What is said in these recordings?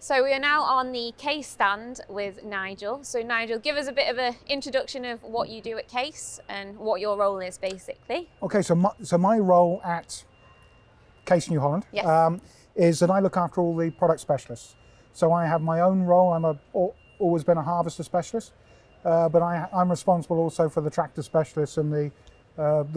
So we are now on the Case stand with Nigel. So Nigel, give us a bit of an introduction of what you do at Case and what your role is basically. Okay, so my role at Case New Holland is that I look after all the product specialists. So I have my own role. I'm always been a harvester specialist, but I'm responsible also for the tractor specialists and the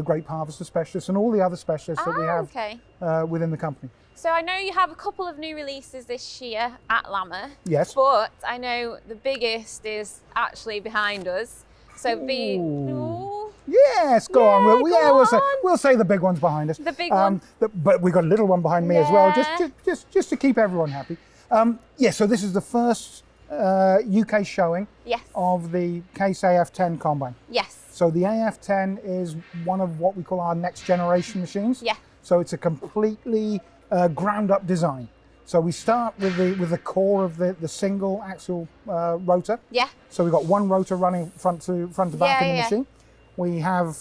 grape harvester specialists and all the other specialists that we have within the company. So I know you have a couple of new releases this year at LAMMA. Yes. But I know the biggest is actually behind us. So yes, go on. We'll say the big one's behind us. The big one. But we've got a little one behind me as well, just to keep everyone happy. So this is the first UK showing of the Case AF10 combine. Yes. So the AF10 is one of what we call our next generation machines. Yeah. So it's a completely ground up design. So we start with the core of the single axle rotor. Yeah. So we've got one rotor running front to back in the machine. We have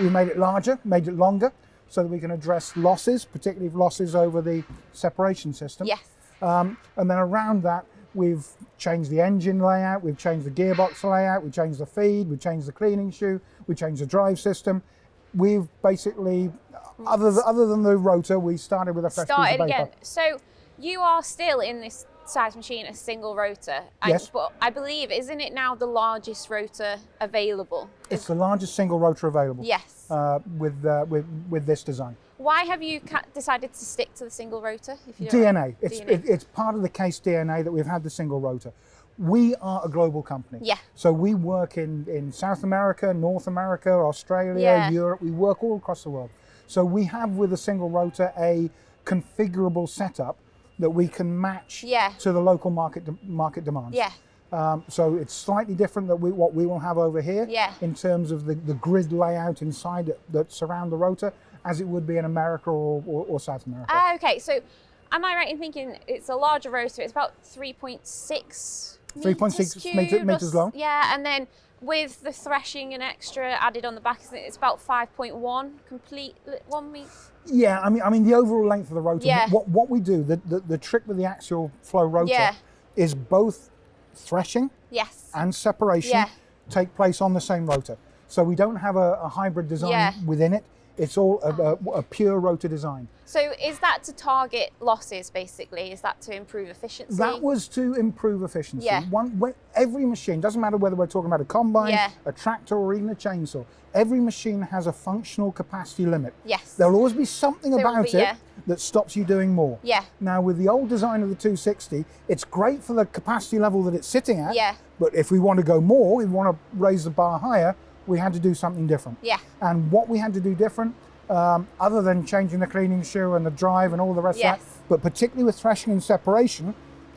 we made it larger, made it longer, so that we can address losses, particularly losses over the separation system. Yes. And then around that, we've changed the engine layout, we've changed the gearbox layout, we've changed the feed, we've changed the cleaning shoe, we've changed the drive system. We've basically, other than the rotor, we started with a fresh piece of paper. Again. So you are still in this size machine a single rotor. Yes. But I believe, isn't it now the largest rotor available? It's the largest single rotor available. Yes. With this design. Why have you decided to stick to the single rotor? If you DNA. It's part of the Case DNA that we've had the single rotor. We are a global company. Yeah. So we work in South America, North America, Australia, Europe. We work all across the world. So we have with a single rotor a configurable setup that we can match to the local market demands. Yeah. So it's slightly different than what we will have over here in terms of the grid layout inside that surround the rotor, as it would be in America or South America. Okay, so am I right in thinking it's a larger rotor? It's about 3.6 meters long. Yeah, and then with the threshing and extra added on the back, it's about 5.1 complete 1 meter. Yeah, I mean the overall length of the rotor. Yeah. What we do, the trick with the axial flow rotor is both threshing and separation take place on the same rotor. So we don't have a hybrid design within it. It's all a pure rotor design. So is that to target losses, basically? Is that to improve efficiency? That was to improve efficiency. Yeah. Every machine, doesn't matter whether we're talking about a combine, a tractor, or even a chainsaw, every machine has a functional capacity limit. Yes. There'll always be something about it that stops you doing more. Yeah. Now, with the old design of the 260, it's great for the capacity level that it's sitting at. Yeah. But if we want to go more, we want to raise the bar higher, we had to do something different. Yeah. And what we had to do different, other than changing the cleaning shoe and the drive and all the rest of that, but particularly with threshing and separation,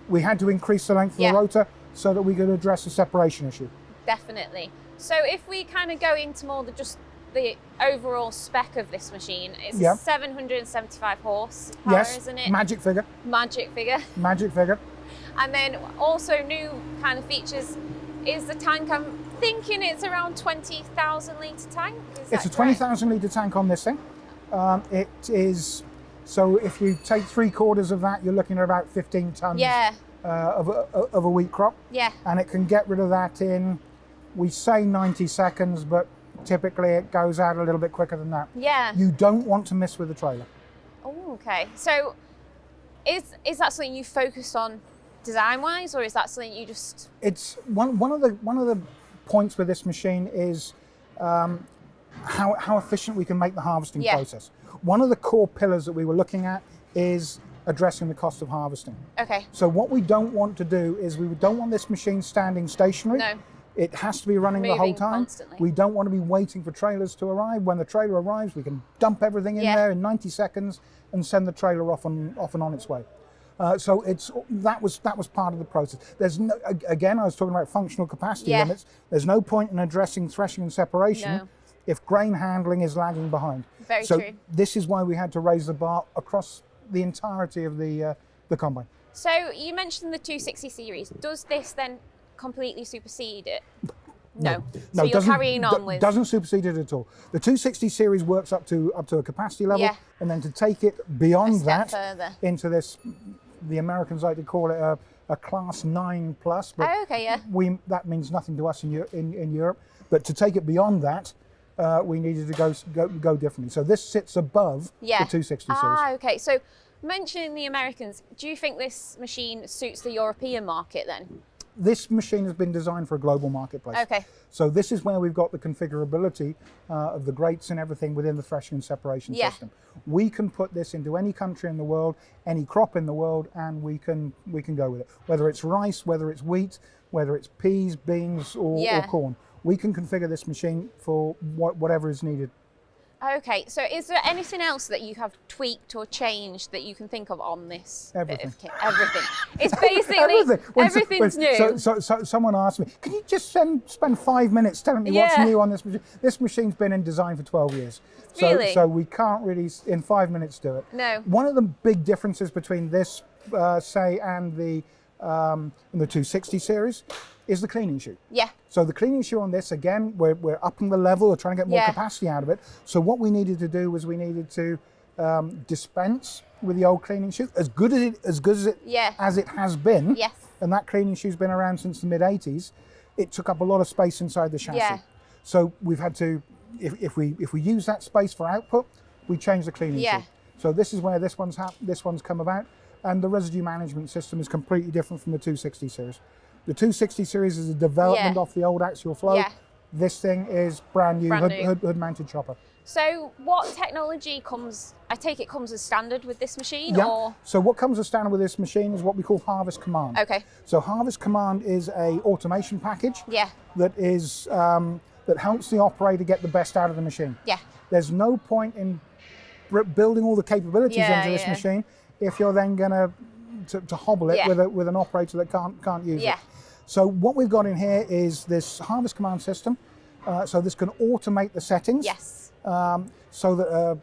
we had to increase the length of the rotor so that we could address the separation issue. Definitely. So if we kind of go into more just the overall spec of this machine, it's 775 horsepower, isn't it? Magic figure. Magic figure. Magic figure. And then also new kind of features is the tank. I'm thinking it's around 20,000 litre tank. It's a 20,000 litre tank on this thing. It is, so if you take 3/4 of that, you're looking at about 15 tonnes of a wheat crop. Yeah. And it can get rid of that in, we say 90 seconds, but typically it goes out a little bit quicker than that. Yeah. You don't want to mess with the trailer. Oh, okay. So is that something you focus on design-wise, or is that something you just... It's one of the points with this machine is how efficient we can make the harvesting process. One of the core pillars that we were looking at is addressing the cost of harvesting. Okay. So what we don't want to do is we don't want this machine standing stationary. No. It has to be running the whole time. Constantly. We don't want to be waiting for trailers to arrive. When the trailer arrives, we can dump everything in there in 90 seconds and send the trailer off and on its way. So that was part of the process. There's no, again, I was talking about functional capacity limits. There's no point in addressing threshing and separation if grain handling is lagging behind. Very true. This is why we had to raise the bar across the entirety of the combine. So you mentioned the 260 series. Does this then completely supersede it? No. So you're carrying on with... Doesn't supersede it at all. The 260 series works up to a capacity level, and then to take it beyond that further into this, the Americans like to call it a Class 9 plus. But okay, yeah. that means nothing to us in Europe. But to take it beyond that, we needed to go differently. So this sits above the 260 series. Ah, okay. So mentioning the Americans, do you think this machine suits the European market then? This machine has been designed for a global marketplace. Okay. So this is where we've got the configurability of the grates and everything within the threshing and separation system. We can put this into any country in the world, any crop in the world, and we can go with it. Whether it's rice, whether it's wheat, whether it's peas, beans, or corn. We can configure this machine for whatever is needed. Okay, so is there anything else that you have tweaked or changed that you can think of on this bit of kit? Everything. It's basically everything's new. So someone asked me, can you just spend 5 minutes telling me what's new on this machine? This machine's been in design for 12 years. Really? So we can't really, in 5 minutes, do it. No. One of the big differences between this, say, and the 260 series is the cleaning chute. Yeah. So the cleaning chute on this, again, we're upping the level, we're trying to get more capacity out of it. So what we needed to do was we needed to dispense with the old cleaning chute as good as it has been. Yes. And that cleaning chute's been around since the mid-80s. It took up a lot of space inside the chassis. Yeah. So we've had to, if we use that space for output, we change the cleaning chute. So this is where this one's come about, and the residue management system is completely different from the 260 series. The 260 series is a development off the old axial flow. This thing is brand new hood-mounted chopper. So what technology comes, I take it comes as standard with this machine? Yeah. Or? So what comes as standard with this machine is what we call Harvest Command. Okay. So Harvest Command is a automation package that is that helps the operator get the best out of the machine. Yeah. There's no point in building all the capabilities into this machine if you're then going to hobble it with an operator that can't use it. So what we've got in here is this Harvest Command system. So this can automate the settings. Yes. So that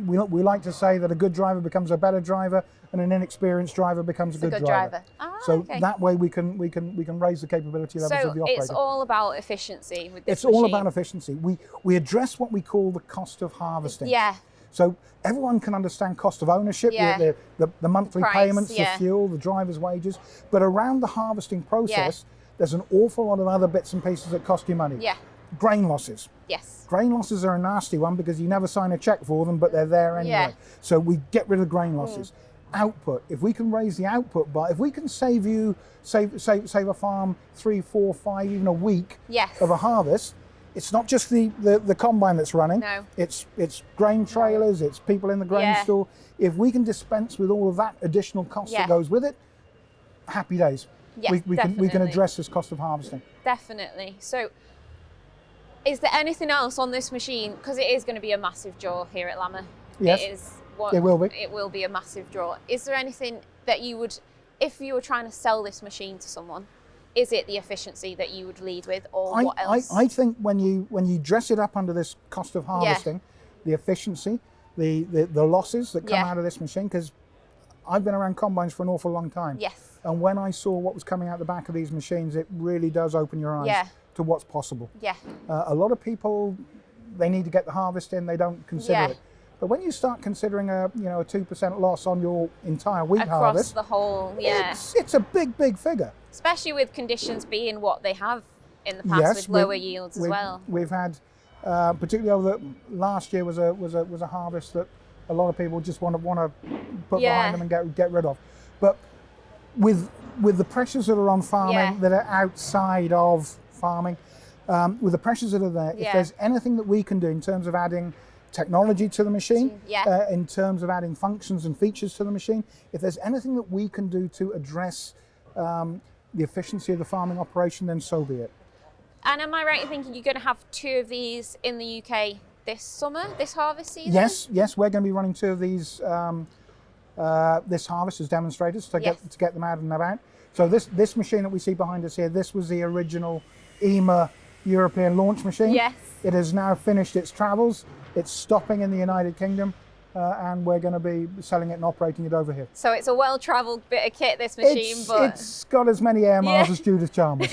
we like to say that a good driver becomes a better driver, and an inexperienced driver becomes a good driver. So that way we can raise the capability levels of the operator. So it's all about efficiency with this machine. It's all about efficiency. We address what we call the cost of harvesting. Yeah. So everyone can understand cost of ownership, the monthly payments, the fuel, the driver's wages. But around the harvesting process, there's an awful lot of other bits and pieces that cost you money. Yeah. Grain losses. Yes. Grain losses are a nasty one because you never sign a check for them, but they're there anyway. Yeah. So we get rid of grain losses. Output. If we can raise the output by, if we can save a farm 3, 4, 5, even a week of a harvest, it's not just the combine that's running. No. It's grain trailers, it's people in the grain store. If we can dispense with all of that additional cost that goes with it, happy days. Yes, we can address this cost of harvesting. Definitely. So is there anything else on this machine? Because it is going to be a massive draw here at LAMMA. Yes. It will be. It will be a massive draw. Is there anything that you would, if you were trying to sell this machine to someone, is it the efficiency that you would lead with, or what else? I think when you dress it up under this cost of harvesting, the efficiency, the losses that come out of this machine, because I've been around combines for an awful long time. Yes. And when I saw what was coming out the back of these machines, it really does open your eyes to what's possible. Yeah. A lot of people, they need to get the harvest in, they don't consider it. But when you start considering a 2% loss on your entire wheat harvest, across the whole, it's a big figure. Especially with conditions being what they have in the past, with lower yields as well. We've had, particularly over last year was a harvest that a lot of people just want to put behind them and get rid of. But with the pressures that are on farming that are outside of farming, with the pressures that are there, if there's anything that we can do in terms of adding technology to the machine, in terms of adding functions and features to the machine, if there's anything that we can do to address the efficiency of the farming operation, then so be it. And am I right in thinking you're going to have 2 of these in the UK this summer, this harvest season? Yes, we're going to be running 2 of these this harvest as demonstrators to get them out and about. So this machine that we see behind us here, this was the original EMA European launch machine. Yes. It has now finished its travels. It's stopping in the United Kingdom, and we're going to be selling it and operating it over here. So it's a well-travelled bit of kit, this machine, it's got as many air miles as Judith Chalmers.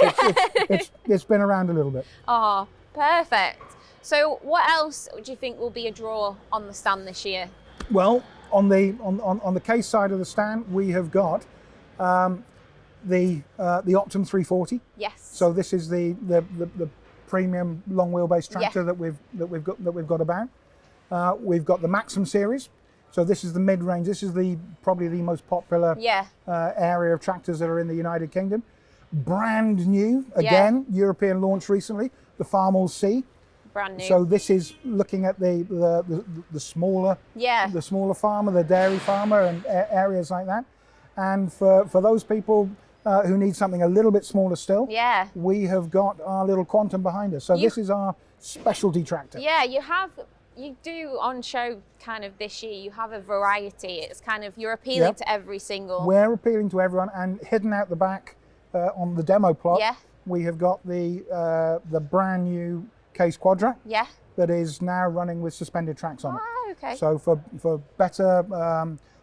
It's been around a little bit. Oh, perfect. So what else do you think will be a draw on the stand this year? Well, on the case side of the stand, we have got the Optum 340. Yes. So this is the premium long wheelbase tractor that we've got about. We've got the Maxim series. So this is the mid-range. This is probably the most popular area of tractors that are in the United Kingdom. Brand new, again, European launch recently, the Farmall C. Brand new. So this is looking at the smaller, the smaller farmer, the dairy farmer, and areas like that. And for those people who need something a little bit smaller still, we have got our little Quantum behind us. So this is our specialty tractor. Yeah, you do on show kind of this year, you have a variety. It's kind of, you're appealing to every single. We're appealing to everyone, and hidden out the back on the demo plot, we have got the brand new Case Quadra that is now running with suspended tracks on it. Oh, okay. So for better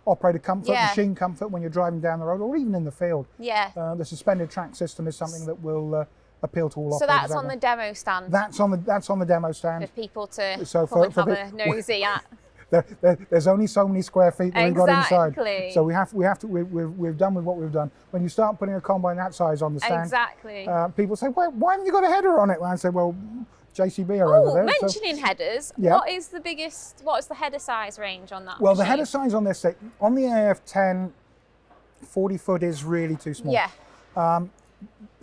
operator comfort, machine comfort when you're driving down the road or even in the field, the suspended track system is something that will appeal to all operators. So that's on the demo stand? That's on the demo stand. For people to have a nosy at. There's only so many square feet that we've got inside. So we've done with what we've done. When you start putting a combine that size on the stand, people say, why haven't you got a header on it? And I say, well, JCB are over there. Mentioning headers, what is the header size range on that Well, machine? the header size on this, on the AF10, 40 foot is really too small.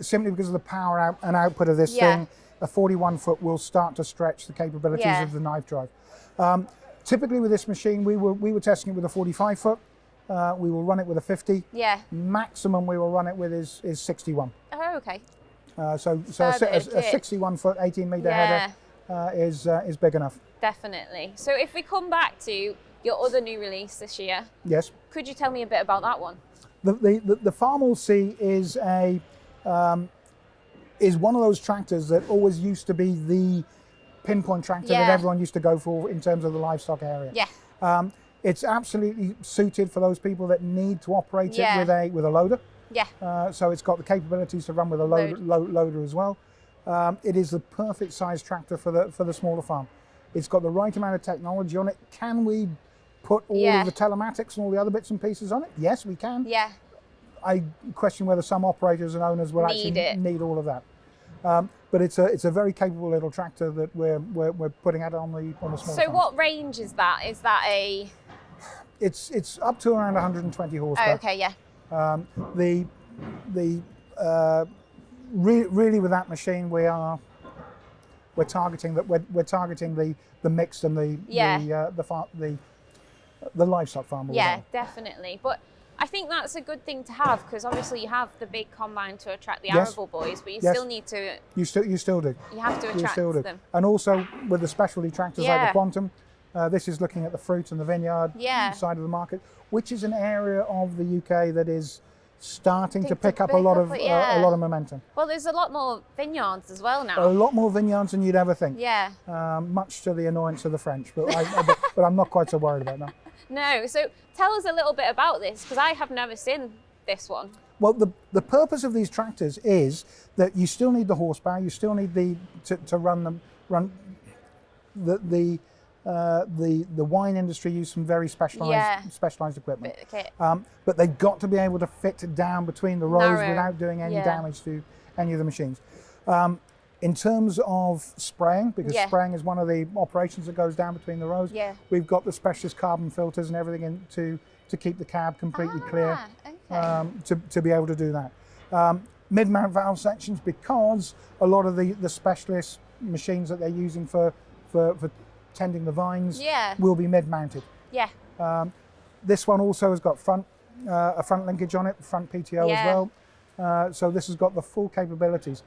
Simply because of the power and output of this thing, a 41 foot will start to stretch the capabilities of the knife drive. Typically with this machine, we were testing it with a 45 foot. We will run it with a 50. Maximum we will run it with is 61. Oh, okay. So a 61 foot, 18 meter header is big enough. Definitely. So if we come back to your other new release this year, could you tell me a bit about that one? The Farmall C is one of those tractors that always used to be the pinpoint tractor that everyone used to go for in terms of the livestock area. It's absolutely suited for those people that need to operate it with a loader. So it's got the capabilities to run with a loader as well. It is the perfect size tractor for the smaller farm. It's got the right amount of technology on it. Can we put all of the telematics and all the other bits and pieces on it? Yes, we can. I question whether some operators and owners will actually need all of that. But it's a very capable little tractor that we're putting out on the small farms. So what range is that? Is that a? It's up to around 120 horsepower. Oh, okay, Really with that machine we're targeting the mixed and the livestock farm. Definitely. But I think that's a good thing to have, because obviously you have the big combine to attract the arable boys, but you still need to. You still do. You have to attract them. And also with the specialty tractors like the Quantum, this is looking at the fruit and the vineyard side of the market, which is an area of the UK that is starting to pick up a lot of momentum. Well, there's a lot more vineyards as well now. A lot more vineyards than you'd ever think. Much to the annoyance of the French, but I'm not quite so worried about that. No, so tell us a little bit about this, because I have never seen this one. Well, the purpose of these tractors is that you still need the horsepower, you still need to run the wine industry use some very specialized equipment. But they've got to be able to fit down between the rows without doing any damage to any of the machines. In terms of spraying, because spraying is one of the operations that goes down between the rows, we've got the specialist carbon filters and everything to keep the cab completely clear, to be able to do that. Mid-mount valve sections, because a lot of the specialist machines that they're using for tending the vines will be mid-mounted. This one also has got a front linkage on it, front PTO as well. So this has got the full capabilities.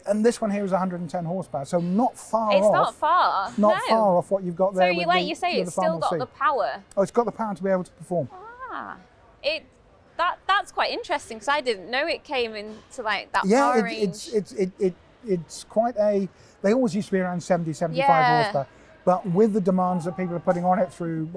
And this one here is 110 horsepower, so not far off. It's not far. Not far off what you've got there. So like you say, it's still got the power. Oh, it's got the power to be able to perform. That's quite interesting, because I didn't know it came into like that power range. It's quite a. They always used to be around 70, 75 horsepower, but with the demands that people are putting on it through,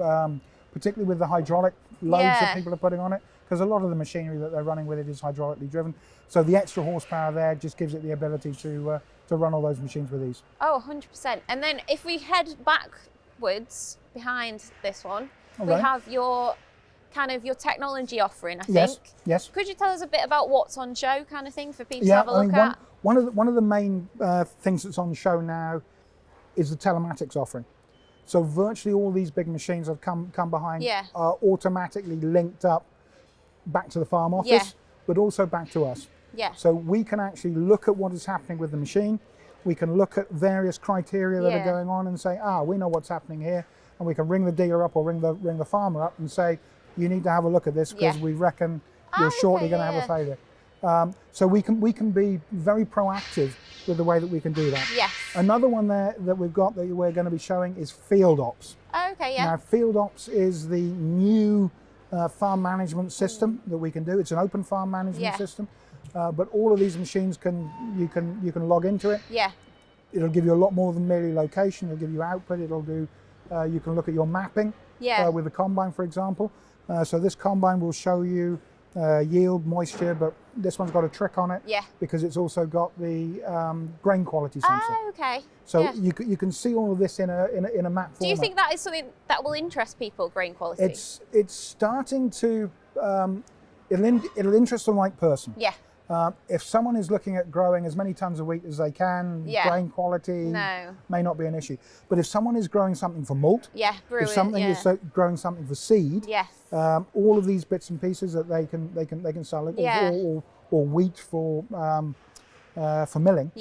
particularly with the hydraulic loads that people are putting on it, because a lot of the machinery that they're running with it is hydraulically driven. So the extra horsepower there just gives it the ability to run all those machines with ease. Oh, 100%. And then if we head backwards behind this one, we have your kind of your technology offering, I Yes, think. yes. Could you tell us a bit about what's on show, kind of thing, for people to have a look at? One of the main things that's on show now is the telematics offering. So virtually all these big machines that have come behind are automatically linked up back to the farm office, but also back to us. Yeah. So we can actually look at what is happening with the machine. We can look at various criteria that are going on and say, we know what's happening here, and we can ring the dealer up or ring the farmer up and say, you need to have a look at this because we reckon you're shortly going to have a failure. So we can be very proactive with the way that we can do that. Yes. Another one there that we've got that we're going to be showing is Field Ops. Okay, yeah. Now, Field Ops is the new farm management system that we can do. It's an open farm management system, but all of these machines you can log into it. Yeah. It'll give you a lot more than merely location. It'll give you output. It'll do. You can look at your mapping. With the combine, for example. So this combine will show you yield, moisture, but this one's got a trick on it because it's also got the grain quality sensor. Oh, okay. So you can see all of this in a map format. Do you think that is something that will interest people, grain quality? It's starting to, it'll interest the right person. Yeah. If someone is looking at growing as many tons of wheat as they can, grain quality may not be an issue. But if someone is growing something for malt, if something is growing something for seed, all of these bits and pieces that they can sell, or wheat for milling,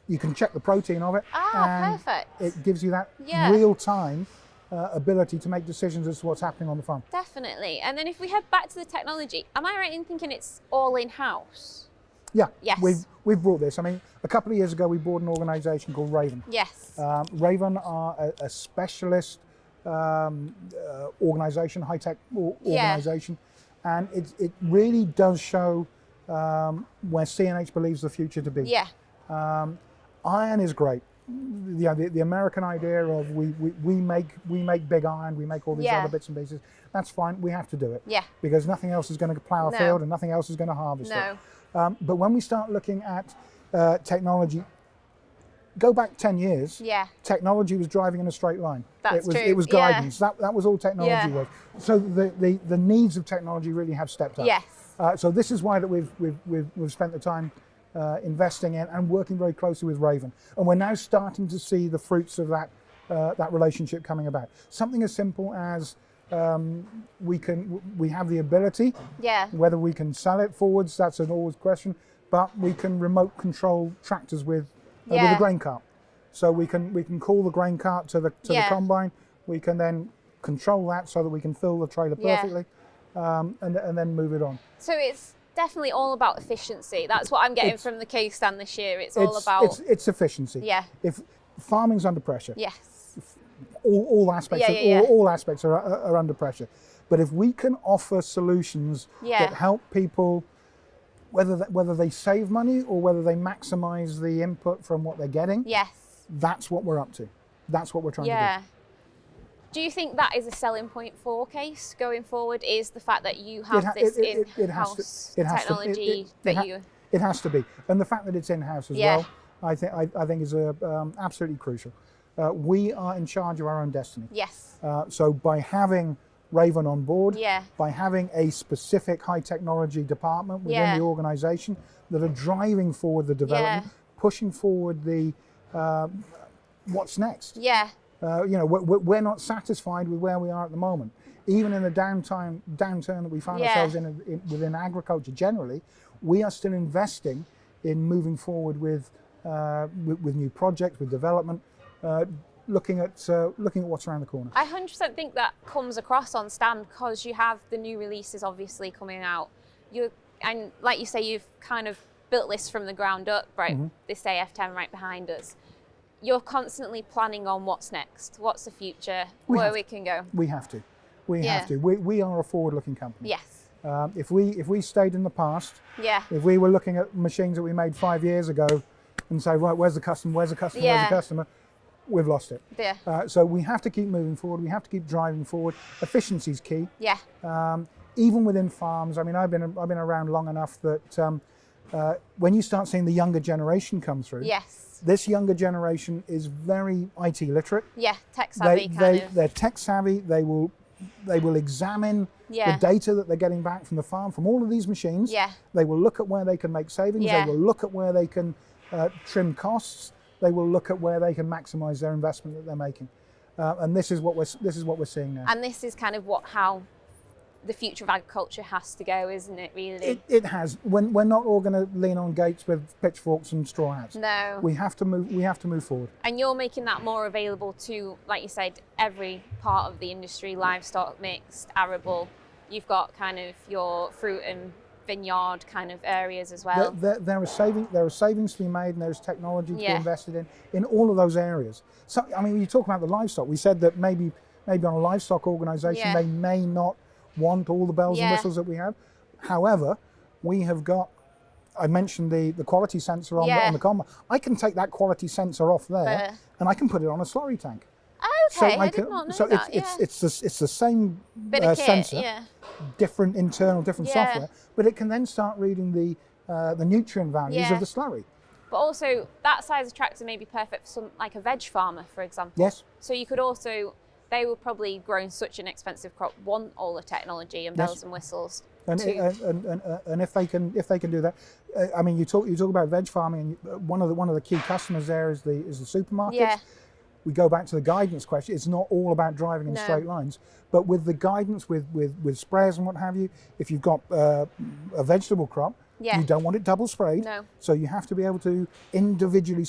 you can check the protein of it, and perfect. It gives you that real time ability to make decisions as to what's happening on the farm. Definitely. And then if we head back to the technology, am I right in thinking it's all in-house? Yeah. Yes. We've brought this. I mean, a couple of years ago we bought an organisation called Raven. Yes. Raven are a specialist organisation, high-tech organisation, and it really does show where CNH believes the future to be. Yeah. Iron is great. The American idea of we make big iron, we make all these other bits and pieces. That's fine. We have to do it. Yeah. Because nothing else is going to plough a field and nothing else is going to harvest it. But when we start looking at technology, go back 10 years. Yeah. Technology was driving in a straight line. That's true. It was guidance. That was all technology was. So the needs of technology really have stepped up. Yes. So this is why that we've spent the time investing in and working very closely with Raven, and we're now starting to see the fruits of that relationship coming about. Something as simple as we have the ability. Yeah. Whether we can sell it forwards, that's an always question. But we can remote control tractors with a grain cart, so we can call the grain cart to the combine. We can then control that so that we can fill the trailer perfectly, and then move it on. So it's definitely all about efficiency. That's what I'm getting from the case stand this year. It's all about it's efficiency. Yeah. If farming's under pressure. Yes. All aspects all aspects are under pressure, but if we can offer solutions that help people, whether they save money or whether they maximize the input from what they're getting, that's what we're up to. That's what we're trying to do. Do you think that is a selling point for Case going forward, is the fact that you have this in-house technology that you... It has to be. And the fact that it's in-house as well, I think is absolutely crucial. We are in charge of our own destiny. Yes. So by having Raven on board, by having a specific high technology department within the organisation that are driving forward the development, pushing forward the what's next. Yeah. We're not satisfied with where we are at the moment. Even in the downturn that we find ourselves in within agriculture generally, we are still investing in moving forward with new projects, with development, looking at what's around the corner. I 100% think that comes across on stand because you have the new releases obviously coming out. And like you say, you've kind of built this from the ground up, right? Mm-hmm. This AF10 right behind us. You're constantly planning on what's next, what's the future, where we can go. We have to. We have to. We are a forward-looking company. Yes. If we stayed in the past, if we were looking at machines that we made 5 years ago and say, right, where's the customer, where's the customer, we've lost it. Yeah. So we have to keep moving forward. We have to keep driving forward. Efficiency is key. Yeah. Even within farms, I mean, I've been around long enough that when you start seeing the younger generation come through, this younger generation is very IT literate. Yeah, tech savvy kind of. They're tech savvy. They will examine the data that they're getting back from the farm, from all of these machines. Yeah. They will look at where they can make savings. Yeah. They will look at where they can trim costs. They will look at where they can maximize their investment that they're making. And this is what we're seeing now. And this is kind of how the future of agriculture has to go, isn't it, really? It has. We're not all going to lean on gates with pitchforks and straw hats. No. We have to move forward. And you're making that more available to, like you said, every part of the industry, livestock, mixed, arable. You've got kind of your fruit and vineyard kind of areas as well. There are savings to be made, and there's technology to be invested in all of those areas. So, I mean, when you talk about the livestock, we said that maybe on a livestock organisation, they may not want all the bells and whistles that we have. However, we have got, I mentioned the quality sensor on the combine. I can take that quality sensor off there and I can put it on a slurry tank. Okay, I did not know that. It's the same sensor, different internal, different software, but it can then start reading the nutrient values of the slurry. But also, that size of tractor may be perfect for some, like a veg farmer, for example. Yes. So you could also, they will probably growing such an expensive crop, want all the technology and bells and whistles. And if they can do that, I mean, you talk about veg farming, and one of the key customers there is the supermarkets. Yeah. We go back to the guidance question. It's not all about driving in straight lines, but with the guidance with sprayers and what have you, if you've got a vegetable crop, you don't want it double sprayed. No. So you have to be able to individually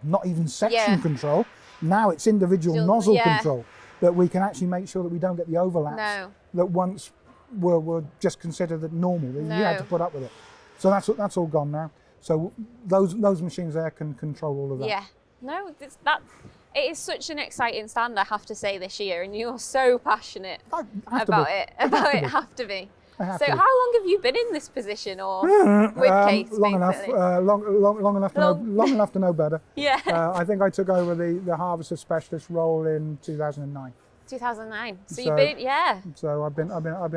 not even section control. Now it's individual nozzle control, that we can actually make sure that we don't get the overlaps that once were just considered that normal. You had to put up with it. So that's all gone now. So those machines there can control all of that. Yeah. No, it is such an exciting stand, I have to say, this year, and you're so passionate about it. Have to be. So how long have you been in this position, or with Case? Long enough to know better. Yeah. I think I took over the harvester specialist role in 2009. 2009. So you've been, So I've been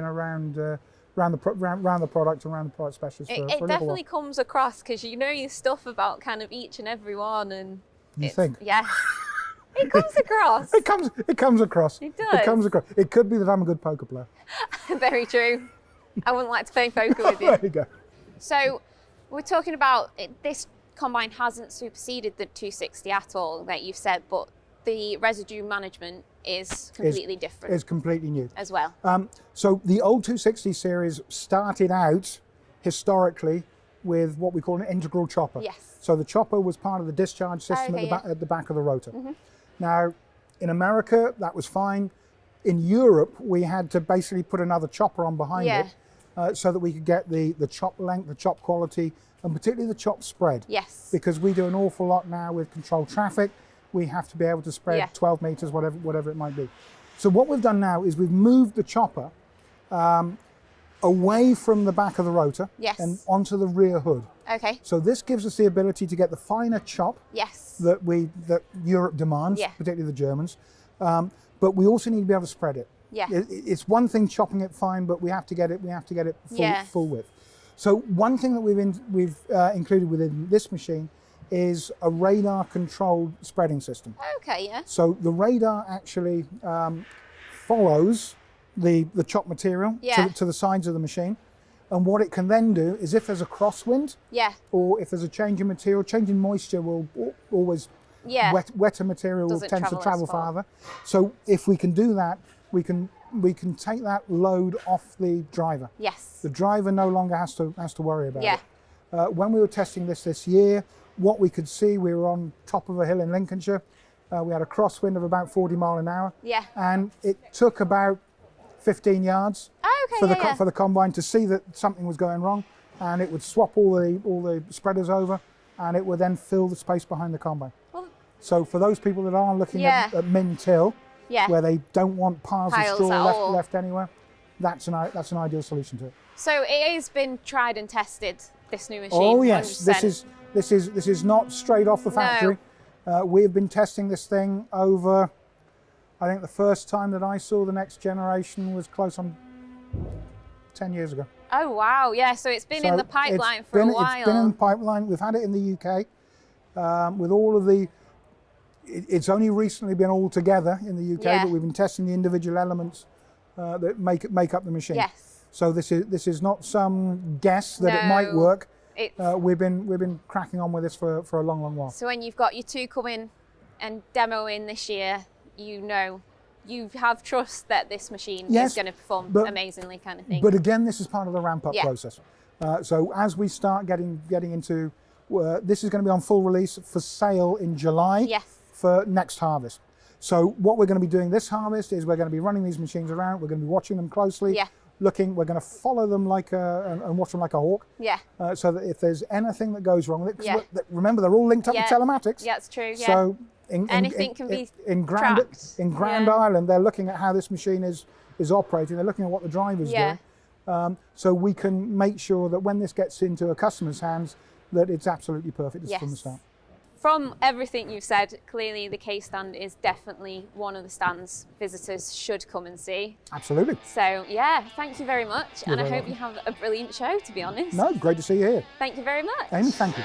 around the product specialist for a little while. It definitely comes across, because you know your stuff about kind of each and every one, and you think? Yeah. It comes across. It comes across. It does. It comes across. It could be that I'm a good poker player. Very true. I wouldn't like to play poker with you. There you go. So we're talking about this combine hasn't superseded the 260 at all, like you've said, but the residue management is completely different. It's completely new as well. So the old 260 series started out historically with what we call an integral chopper. Yes. So the chopper was part of the discharge system at the back of the rotor. Mm-hmm. Now, in America, that was fine. In Europe, we had to basically put another chopper on behind it so that we could get the chop length, the chop quality, and particularly the chop spread. Yes. Because we do an awful lot now with controlled traffic. We have to be able to spread 12 meters, whatever it might be. So what we've done now is we've moved the chopper away from the back of the rotor and onto the rear hood. Okay. So this gives us the ability to get the finer chop that Europe demands, particularly the Germans. But we also need to be able to spread it. Yeah. It's one thing chopping it fine, but we have to get it full width. So one thing that we've included within this machine is a radar controlled spreading system. Okay, yeah. So the radar actually follows the chop material to the sides of the machine. And what it can then do is, if there's a crosswind, or if there's a change in material, change in moisture will always, wetter material will tend to travel farther. So if we can do that, we can take that load off the driver. Yes. The driver no longer has to worry about it. When we were testing this year, what we could see, we were on top of a hill in Lincolnshire. We had a crosswind of about 40 mile an hour. Yeah. And it took about 15 yards for the combine to see that something was going wrong, and it would swap all the spreaders over, and it would then fill the space behind the combine. Well, so for those people that are looking at min-till, where they don't want piles of straw left anywhere, that's an ideal solution to it. So it has been tried and tested, this new machine. Oh yes, 100%. this is not straight off the factory. No. We've been testing this thing over. I think the first time that I saw the next generation was close on 10 years ago. Oh wow, yeah, so it's been in the pipeline for a while. It's been in the pipeline. We've had it in the UK with all of the, it's only recently been all together in the UK, Yeah. but we've been testing the individual elements that make up the machine. Yes. So this is not some guess that it might No, work. it's, We've been cracking on with this for a long while. so when you've got your two coming and demoing this year, you know, you have trust that this machine Yes, is going to perform but- amazingly, kind of thing. But again, this is part of the ramp-up Yeah. process. So as we start getting into, this is going to be on full release for sale in July Yes. for next harvest. So what we're going to be doing this harvest is we're going to be running these machines around. We're going to be watching them closely, Yeah. looking. We're going to follow them and watch them like a hawk. Yeah. So that if there's anything that goes wrong, 'cause Yeah. remember they're all linked up Yeah. with telematics. Yeah, it's true. Yeah. So Anything can be in tracked. Grand Yeah. Island, they're looking at how this machine is operating. They're looking at what the driver's Yeah. doing. So we can make sure that when this gets into a customer's hands, that it's absolutely perfect from the Yes. start. From everything you've said, clearly the case stand is definitely one of the stands visitors should come and see. Absolutely. So yeah, thank you very much. You're And I very hope you have a brilliant show, to be honest. No, great to see you here. Thank you very much. Amy, thank you.